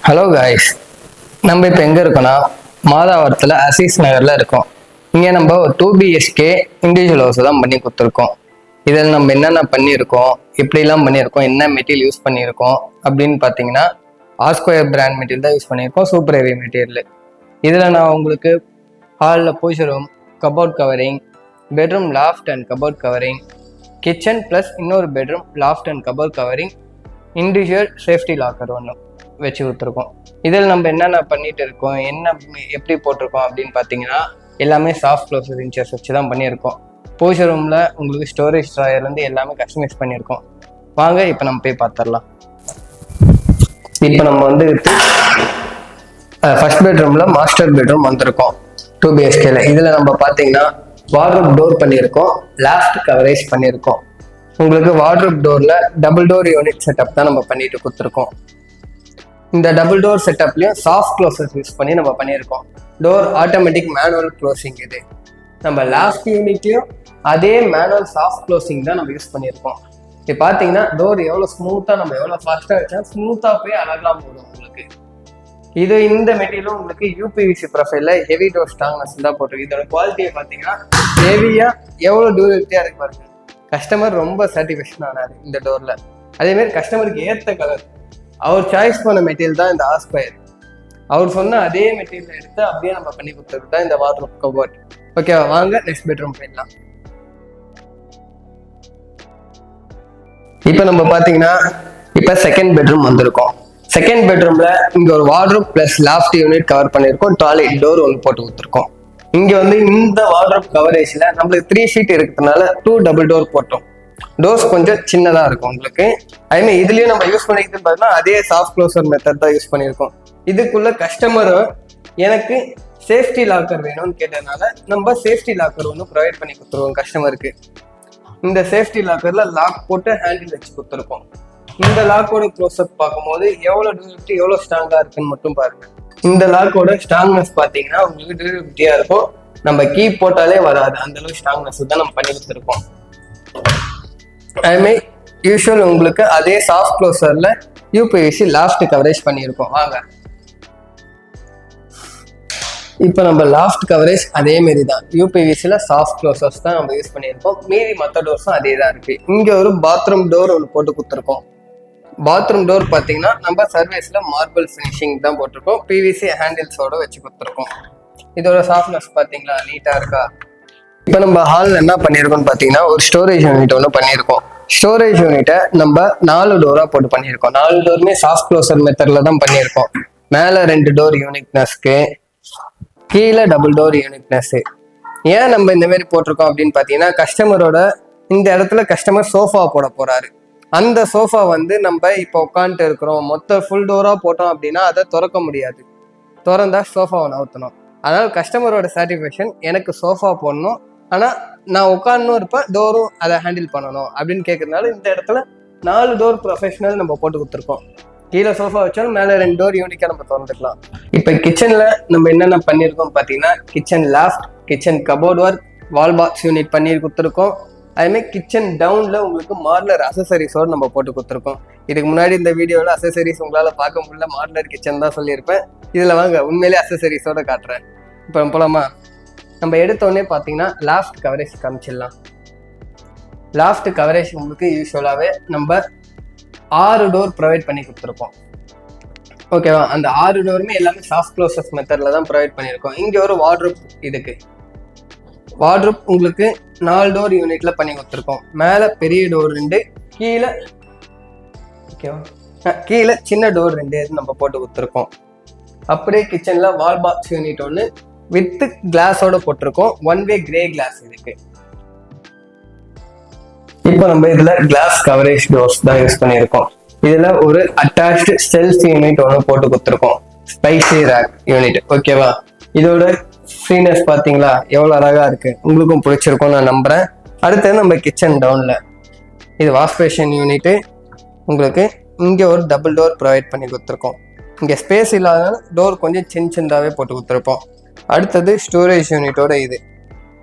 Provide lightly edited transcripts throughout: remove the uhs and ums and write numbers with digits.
Hello guys, நம்ம இப்போ எங்கே இருக்கோம்னா மாதாவரத்தில் அசீஸ் நகரில் இருக்கோம். இங்கே நம்ம ஒரு 2 BHK இண்டிவிஜுவல் ஹவுஸ் தான் பண்ணி கொடுத்துருக்கோம். இதில் நம்ம என்னென்ன பண்ணியிருக்கோம், எப்படிலாம் பண்ணியிருக்கோம், என்ன மெட்டீரியல் யூஸ் பண்ணியிருக்கோம் அப்படின்னு பார்த்தீங்கன்னா R² பிராண்ட் மெட்டீரியல் தான் யூஸ் பண்ணியிருக்கோம். Super heavy material. இதில் நான் உங்களுக்கு ஹாலில் பூஜை room, cupboard covering, bedroom loft and cupboard covering, kitchen plus இன்னொரு bedroom loft and cupboard covering, individual safety locker ஒன்று வச்சு கொடுத்துருக்கோம். இதில் நம்ம என்னென்ன பண்ணிட்டு இருக்கோம், எப்படி போட்டிருக்கோம் அப்படின்னு பார்த்தீங்கன்னா எல்லாமே சாஃப்ட் க்ளோசர் இன்ச்சஸ் வச்சு தான் பண்ணியிருக்கோம். பூஜை ரூமில் உங்களுக்கு ஸ்டோரேஜ் ட்ராயர்லேருந்து எல்லாமே கஸ்டமைஸ் பண்ணியிருக்கோம். வாங்க இப்போ நம்ம போய் பார்த்துடலாம். இப்போ நம்ம வந்து ஃபர்ஸ்ட் பெட்ரூமில் மாஸ்டர் பெட்ரூம் வந்திருக்கோம் 2 BHKல. இதில் நம்ம பார்த்தீங்கன்னா வார்ட்ரோப் டோர் பண்ணியிருக்கோம், லாஃப்ட் கவரேஜ் பண்ணியிருக்கோம். உங்களுக்கு வார்ட்ரோப் டோரில் டபுள் டோர் யூனிட் செட்டப் தான் நம்ம பண்ணிட்டு கொடுத்துருக்கோம். இந்த டபுள் டோர் செட்டப்லையும் சாஃப்ட் க்ளோசர்ஸ் யூஸ் பண்ணி நம்ம பண்ணியிருக்கோம். Door automatic manual closing. இது நம்ம லாஸ்ட் யூனிட்லையும் அதே மேனுவல் சாஃப்ட் க்ளோசிங் தான் நம்ம யூஸ் பண்ணியிருக்கோம். இப்போ பார்த்தீங்கன்னா டோர் எவ்வளோ ஸ்மூத்தாக, நம்ம எவ்வளோ ஃபாஸ்ட்டாக வச்சா ஸ்மூத்தாக போய் அழகாக போடும் உங்களுக்கு. இந்த மெட்டீரியலும் உங்களுக்கு UPVC ப்ரொஃபைலில் ஹெவி டோர் ஸ்ட்ராங்னஸ் தான் போட்டிருக்கு. இதோட குவாலிட்டியை பார்த்தீங்கன்னா ஹெவியாக எவ்வளோ டியூரபிலிட்டியாக இருக்கு பாருங்க. கஸ்டமர் ரொம்ப சாட்டிஸ்ஃபேக்ஷன் ஆனார் இந்த டோரில். அதேமாரி கஸ்டமருக்கு ஏற்ற கலர் அவர் சாய்ஸ் பண்ண மெட்டீரியல் தான் இந்த R². அவர் சொன்ன அதே மெட்டீரியல் எடுத்து அப்படியே நம்ம பண்ணி கொடுத்தது தான் இந்த வார்ட்ரோப் கபோர்ட். ஓகே, வாங்க நெக்ஸ்ட் பெட்ரூம் போயிடலாம். இப்போ நம்ம பார்த்தீங்கன்னா இப்போ செகண்ட் பெட்ரூம் வந்திருக்கோம். செகண்ட் பெட்ரூம்ல இங்க ஒரு wardrobe plus loft unit cover பண்ணியிருக்கோம். டாய்லெட் டோர் ஒன்று போட்டு கொடுத்துருக்கோம். இங்க வந்து இந்த வார்ட்ரோப் கவரேஜ்ல நம்மளுக்கு 3 ஷீட் இருக்கிறதுனால 2 டபுள் டோர் போட்டோம். டோர்ஸ் கொஞ்சம் சின்னதா இருக்கும் உங்களுக்கு. அதுமாதிரி இதுலயும் நம்ம யூஸ் பண்ணிக்கிட்டு பார்த்தீங்கன்னா அதே சாஃப்ட் க்ளோசர் மெத்தட் தான் யூஸ் பண்ணியிருக்கோம். இதுக்குள்ள கஸ்டமரும் எனக்கு சேஃப்டி லாக்கர் வேணும்னு கேட்டதுனால நம்ம சேஃப்டி லாக்கர் ஒன்று ப்ரொவைட் பண்ணி கொடுத்துருவோம் கஸ்டமருக்கு. இந்த சேஃப்டி லாக்கர்ல லாக் போட்டு ஹேண்டில் வச்சு கொடுத்துருக்கோம். இந்த லாக்கோட க்ளோஸ்அப் பார்க்கும்போது எவ்வளோ டியூரபிலிட்டி எவ்வளோ ஸ்ட்ராங்கா இருக்குன்னு மட்டும் பாருங்க. இந்த லாக்கோட ஸ்ட்ராங்னஸ் பார்த்தீங்கன்னா உங்களுக்கு டியூரபிலிட்டியா இருக்கும். நம்ம கீ போட்டாலே வராது, அந்த அளவுக்கு ஸ்ட்ராங்னஸ் தான் நம்ம பண்ணி கொடுத்துருக்கோம். அதுமாதிரி யூஸ்வல் உங்களுக்கு அதே சாஃப்ட் க்ளோசர்ல UPVC லாஃப்ட் கவரேஜ் பண்ணியிருக்கோம். வாங்க இப்போ நம்ம லாஃப்ட் கவரேஜ் அதே மாரி தான் UPVCல சாஃப்ட் க்ளோசர்ஸ் தான் நம்ம யூஸ் பண்ணியிருக்கோம். மீதி மற்ற டோர்ஸும் அதே தான் இருக்கு. இங்க ஒரு பாத்ரூம் டோர் ஒன்று போட்டு கொடுத்துருக்கோம். பாத்ரூம் டோர் பார்த்தீங்கன்னா நம்ம சர்வீஸ்ல மார்பிள் ஃபினிஷிங் தான் போட்டிருக்கோம். PVC ஹேண்டில்ஸோட வச்சு கொடுத்துருக்கோம். இதோட சாஃப்ட்னஸ் பார்த்தீங்களா, நீட்டா இருக்கா. இப்போ நம்ம ஹாலில் என்ன பண்ணியிருக்கோம்னு பார்த்தீங்கன்னா ஒரு ஸ்டோரேஜ் யூனிட் ஒன்று பண்ணியிருக்கோம். ஸ்டோரேஜ் யூனிட்டை நம்ம 4 டோராக போட்டு பண்ணியிருக்கோம். 4 டோருமே சாஃப்ட் க்ளோசர் மெத்தடில் தான் பண்ணியிருக்கோம். மேலே 2 டோர் யூனிக்னஸ்க்கு, கீழே டபுள் டோர் யூனிக்னஸ். ஏன் நம்ம இந்த மாதிரி போட்டிருக்கோம் அப்படின்னு பார்த்தீங்கன்னா கஸ்டமரோட இந்த இடத்துல கஸ்டமர் சோஃபா போட போறாரு. அந்த சோஃபா வந்து நம்ம இப்போ உட்காந்துட்டு இருக்கிறோம், மொத்த ஃபுல் டோராக போட்டோம் அப்படின்னா அதை திறக்க முடியாது. திறந்தா சோஃபாவை நவுத்தணும். அதனால கஸ்டமரோட சாட்டிஸ்ஃபேக்ஷன் எனக்கு சோஃபா போடணும், ஆனால் நான் உட்காந்தும் இருப்பேன், டோரும் அதை ஹேண்டில் பண்ணணும் அப்படின்னு கேட்கறதுனால இந்த இடத்துல 4 டோர் ப்ரொஃபஷனல் நம்ம போட்டு கொடுத்துருக்கோம். கீழே சோஃபா வச்சாலும் மேலே 2 டோர் யூனிக்காக நம்ம திறந்துக்கலாம். இப்போ கிச்சனில் நம்ம என்னென்ன பண்ணியிருக்கோம் பார்த்தீங்கன்னா kitchen loft, kitchen cupboard work, wall box unit பண்ணி கொடுத்துருக்கோம். அதுமாதிரி கிச்சன் டவுனில் உங்களுக்கு மாடலர் அசசரிஸோடு நம்ம போட்டு கொடுத்துருக்கோம். இதுக்கு முன்னாடி இந்த வீடியோவில் அசசரிஸ் உங்களால் பார்க்க முடியல, மாடலர் கிச்சன் தான் சொல்லியிருப்பேன். இதில் வாங்க உண்மையிலே அசசரிஸோட காட்டுறேன். இப்போ போலாமா? நம்ம எடுத்தோடனே பார்த்தீங்கன்னா லாஃப்ட் கவரேஜ் காமிச்சிடலாம். லாஃப்ட் கவரேஜ் உங்களுக்கு யூஸ்வலாகவே நம்ம 6 டோர் ப்ரொவைட் பண்ணி கொடுத்துருக்கோம். ஓகேவா? அந்த 6 டோருமே எல்லாமே சாஃப்ட் க்ளோசஸ் மெத்தடில் தான் ப்ரொவைட் பண்ணியிருக்கோம். இங்கே ஒரு வார்ட்ரோப், இதுக்கு வார்ட்ரோப் உங்களுக்கு 4 டோர் யூனிட்ல பண்ணி கொடுத்துருக்கோம். மேலே பெரிய டோர் 2, கீழே ஓகேவா, கீழே சின்ன டோர் 2 நம்ம போட்டு கொடுத்துருக்கோம். அப்படியே கிச்சன்ல வால் பாக்ஸ் யூனிட் ஒன்று வித் கிளாஸோட போட்டிருக்கோம். 1 வே கிரே கிளாஸ் இதுக்கு. இப்போ நம்ம இதுல கிளாஸ் கவரேஜ் டோர்ஸ் தான் யூஸ் பண்ணியிருக்கோம். இதுல ஒரு அட்டாச்டு செல்ஃப் யூனிட் ஒன்று போட்டு கொடுத்துருக்கோம். Spicy rack unit. ஓகேவா? இதோட ஃப்ரீனஸ் பார்த்தீங்களா எவ்வளோ அழகா இருக்கு, உங்களுக்கும் பிடிச்சிருக்கும் நான் நம்புறேன். அடுத்தது நம்ம கிச்சன் டவுன்ல இது வாஷ் பேஷன் யூனிட்டு. உங்களுக்கு இங்கே ஒரு டபுள் டோர் ப்ரொவைட் பண்ணி கொடுத்துருக்கோம். இங்கே ஸ்பேஸ் இல்லாதனால டோர் கொஞ்சம் சின்னதாகவே போட்டு கொடுத்துருப்போம். அடுத்தது ஸ்டோரேஜ் யூனிட்டோட இது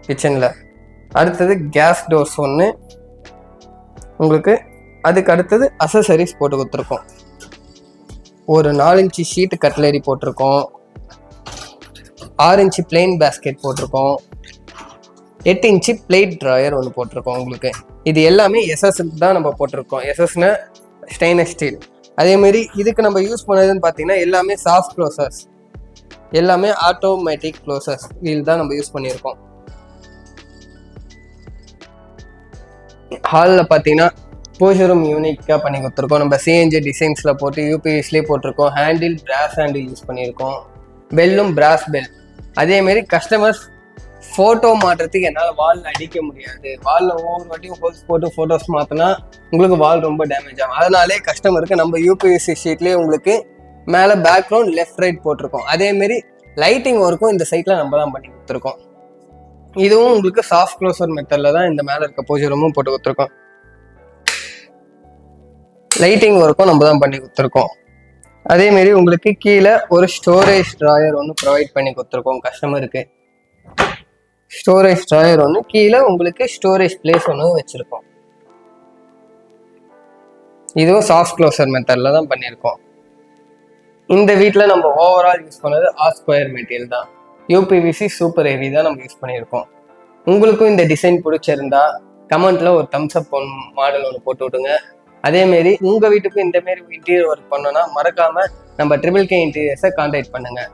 கிச்சனில். அடுத்தது கேஸ் டோர்ஸ் ஒன்று உங்களுக்கு. அதுக்கு அடுத்தது அசசரிஸ் போட்டு கொடுத்துருக்கோம். ஒரு 4 இன்ச்சு ஷீட் கட்லரி போட்டிருக்கோம். 6 இன்ச்சு பிளெயின் பேஸ்கெட் போட்டிருக்கோம். 8 இன்ச்சு பிளேட் ட்ராயர் ஒன்று போட்டிருக்கோம் உங்களுக்கு. இது எல்லாமே எஸ்எஸ் தான் நம்ம போட்டிருக்கோம். எஸ்எஸ்னா ஸ்டெயின்லெஸ் ஸ்டீல். அதேமாரி இதுக்கு நம்ம யூஸ் பண்ணதுன்னு பார்த்தீங்கன்னா எல்லாமே சாஃப்ட் க்ளோசர்ஸ், எல்லாமே ஆட்டோமேட்டிக் க்ளோசர்ஸ் வீல் தான் நம்ம யூஸ் பண்ணியிருக்கோம். ஹாலில் பார்த்தீங்கன்னா பூஜை ரூம் யூனிக்காக பண்ணி கொடுத்துருக்கோம். நம்ம சிஎன்ஜி டிசைன்ஸில் போட்டு யூபிஎஸ்லேயே போட்டிருக்கோம். ஹேண்டில் பிராஸ் ஹேண்டில் யூஸ் பண்ணியிருக்கோம். பெல்லும் பிராஸ் பெல். அதேமாரி கஸ்டமர்ஸ் ஃபோட்டோ மாட்டுறதுக்கு என்னால் வாலில் அடிக்க முடியாது, வாலில் ஒவ்வொரு வாட்டியும் ஹோல்ஸ் போட்டு ஃபோட்டோஸ் மாற்றினா உங்களுக்கு வால் ரொம்ப டேமேஜ் ஆகும். அதனாலே கஸ்டமருக்கு நம்ம யூபிஎஸ்சி ஷீட்லேயே உங்களுக்கு மேலே பேக்ரவுண்ட் லெஃப்ட் ரைட் போட்டிருக்கோம். அதேமாரி லைட்டிங் ஒர்க்கும் இந்த சைட்டில் நம்ம தான் பண்ணி கொடுத்துருக்கோம். இதுவும் உங்களுக்கு சாஃப்ட் க்ளோசர் மெத்தடில் தான் இந்த மேலே இருக்க பூஜை ரூமும் போட்டு கொடுத்துருக்கோம். லைட்டிங் ஒர்க்கும் நம்ம தான் பண்ணி கொடுத்துருக்கோம். அதேமாரி உங்களுக்கு கீழே ஒரு ஸ்டோரேஜ் ட்ராயர் ஒன்று ப்ரொவைட் பண்ணி கொடுத்துருக்கோம் கஸ்டமருக்கு. ஸ்டோரேஜ் ட்ராயர் ஒன்று, கீழே உங்களுக்கு ஸ்டோரேஜ் பிளேஸ் ஒன்று வச்சுருக்கோம். இதுவும் சாஃப்ட் க்ளோசர் மெத்தடில் தான் பண்ணியிருக்கோம். இந்த வீட்டில் நம்ம ஓவரால் யூஸ் பண்ணது ஆஸ்கொயர் மெட்டீரியல் தான். யூபிவிசி சூப்பர் ஹெவி தான் நம்ம யூஸ் பண்ணியிருக்கோம். உங்களுக்கும் இந்த டிசைன் பிடிச்சிருந்தா கமெண்ட்டில் ஒரு தம்ஸ் அப் மாடல் ஒன்று போட்டு விட்டுங்க. அதேமாரி உங்கள் வீட்டுக்கும் இந்தமாரி இன்டீரியர் ஒர்க் பண்ணோன்னா மறக்காமல் நம்ம ட்ரிபிள் கே இன்டீரியர்ஸை கான்டாக்ட் பண்ணுங்கள்.